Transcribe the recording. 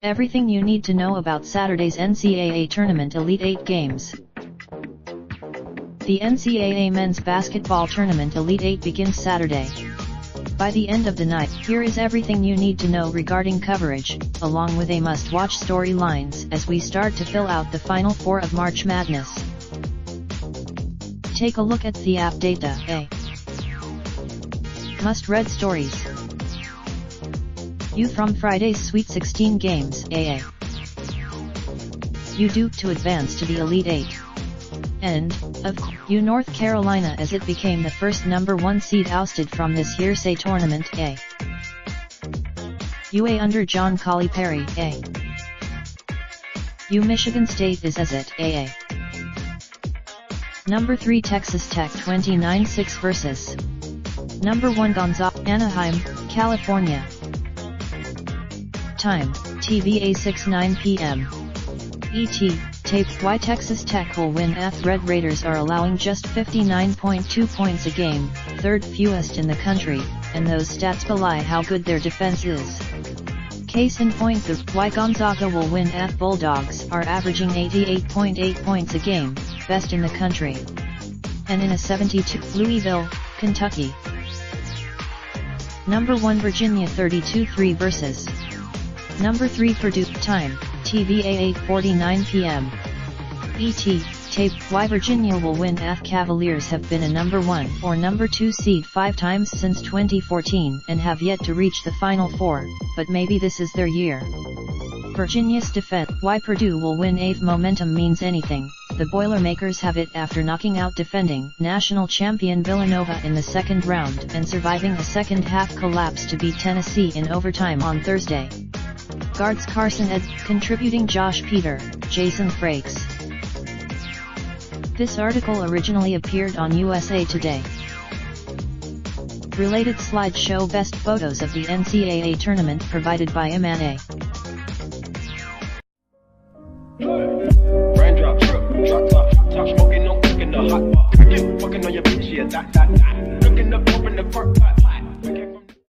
Everything you need to know about Saturday's NCAA Tournament Elite 8 games. The NCAA Men's Basketball Tournament Elite 8 begins Saturday. By the end of the night, here is everything you need to know regarding coverage, along with a must-watch storylines as we start to fill out the Final Four of March Madness. Take a look at the app data. A. Must-read stories. U from Friday's Sweet 16 games. AA. U Duke to advance to the Elite 8. And, of U North Carolina as it became the first #1 seed ousted from this year's A tournament. A. UA under John Calipari. A. U Michigan State is as it. AA. Number 3 Texas Tech 29-6 versus Number 1 Gonzaga. Anaheim, California. Time, TVA 6:09 p.m. ET, tape. Why Texas Tech will win. Red Raiders are allowing just 59.2 points a game, third fewest in the country, and those stats belie how good their defense is. Case in point, the why Gonzaga will win. Bulldogs are averaging 88.8 points a game, best in the country. And in a 72, Louisville, Kentucky. Number 1 Virginia 32-3 versus Number 3 Purdue. Time, TVA 8:49 p.m. ET, tape. Why Virginia will win. Cavaliers have been a number 1 or number 2 seed 5 times since 2014 and have yet to reach the Final Four, but maybe this is their year. Virginia's defense. Why Purdue will win. If momentum means anything, the Boilermakers have it after knocking out defending national champion Villanova in the second round and surviving a second-half collapse to beat Tennessee in overtime on Thursday. Guards Carson Ed, contributing Josh Peter, Jason Frakes. This article originally appeared on USA Today. Related slides show best photos of the NCAA tournament provided by Imane. Raindrop, truck top, top smoking, no cooking the hot pot. Fucking on your bitch, yeah, that. Looking up, open the park, pot.